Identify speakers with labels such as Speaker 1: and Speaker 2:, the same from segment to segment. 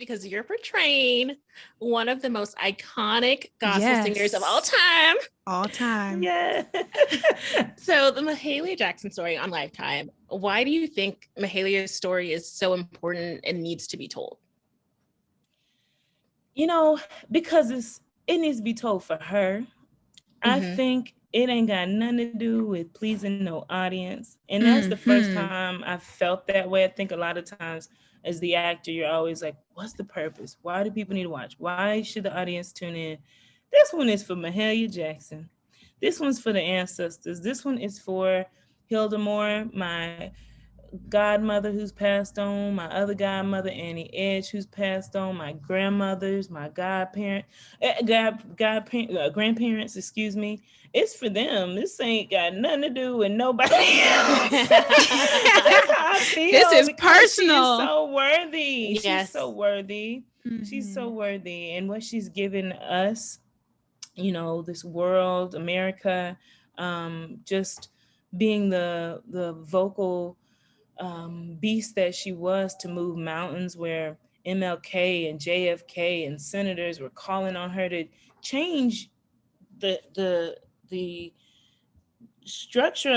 Speaker 1: because you're portraying one of the most iconic gospel singers of all time.
Speaker 2: All time.
Speaker 3: Yeah.
Speaker 1: So the Mahalia Jackson story on Lifetime, why do you think Mahalia's story is so important and needs to be told?
Speaker 3: You know, because it needs to be told for her. I think it ain't got nothing to do with pleasing no audience. And that's the first time I felt that way. I think a lot of times as the actor, you're always like, what's the purpose? Why do people need to watch? Why should the audience tune in? This one is for Mahalia Jackson. This one's for the ancestors. This one is for Hilda Moore, my godmother who's passed on, my other godmother Annie Edge who's passed on, my grandmothers, my grandparents, excuse me. It's for them. This ain't got nothing to do with nobody else. That's how I feel.
Speaker 2: This is personal.
Speaker 3: She's so worthy.
Speaker 1: Yes.
Speaker 3: She's so worthy. She's so worthy. And what she's given us, you know, this world, America, just being the vocal beast that she was to move mountains, where MLK and JFK and senators were calling on her to change the structure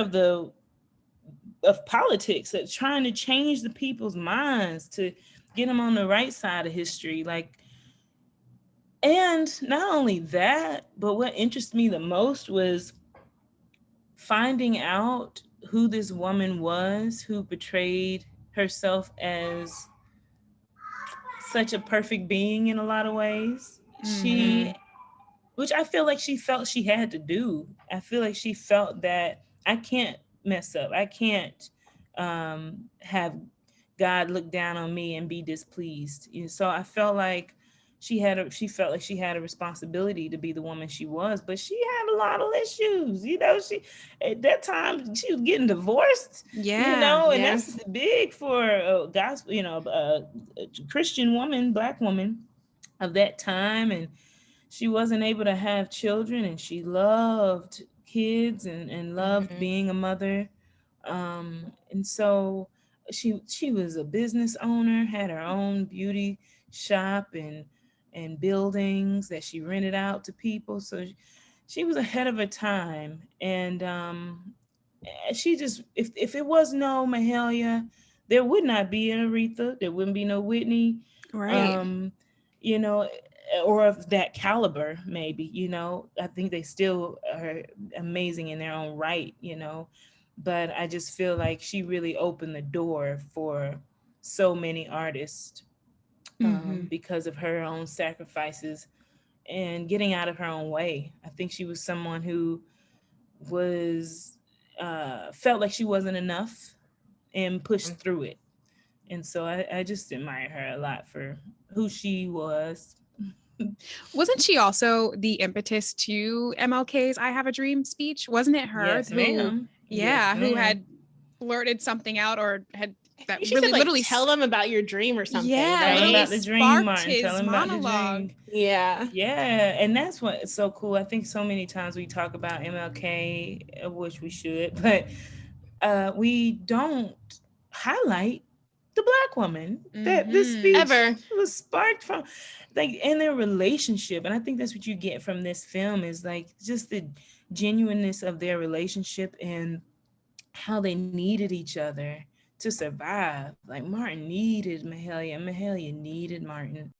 Speaker 3: of politics, trying to change the people's minds to get them on the right side of history. Like, and not only that, but what interested me the most was finding out who this woman was who portrayed herself as such a perfect being in a lot of ways. Which I feel like she felt she had to do. I feel like she felt that I can't mess up. I can't have God look down on me and be displeased. You know, so I felt like she felt like she had a responsibility to be the woman she was, but she had a lot of issues. You know, she at that time she was getting divorced.
Speaker 2: Yeah,
Speaker 3: you know, and that's big for a gospel, you know, a Christian woman, Black woman of that time, and she wasn't able to have children, and she loved kids and loved being a mother, and so she was a business owner, had her own beauty shop and buildings that she rented out to people. So she was ahead of her time. And she just, if it was no Mahalia, there would not be an Aretha, there wouldn't be no Whitney,
Speaker 2: right.
Speaker 3: you know, or of that caliber, maybe. You know, I think they still are amazing in their own right, you know, but I just feel like she really opened the door for so many artists because of her own sacrifices and getting out of her own way. I think she was someone who was felt like she wasn't enough and pushed through it. And so I just admire her a lot for who she was.
Speaker 2: Wasn't she also the impetus to MLK's "I Have a Dream" speech? Wasn't it her
Speaker 3: Yes, ma'am.
Speaker 2: who had blurted something out, or had that
Speaker 1: she
Speaker 2: really
Speaker 1: said, like,
Speaker 2: literally
Speaker 1: tell them about your dream or something?
Speaker 2: Yeah,
Speaker 1: right?
Speaker 3: Tell them about the dream, Martin. Tell them about the dream.
Speaker 1: Yeah.
Speaker 3: Yeah, and that's what's so cool. I think so many times we talk about MLK, which we should, but we don't highlight the Black woman that this speech was sparked from, like, in their relationship. And I think that's what you get from this film, is like just the genuineness of their relationship and how they needed each other to survive. Like, Martin needed Mahalia, and Mahalia needed Martin.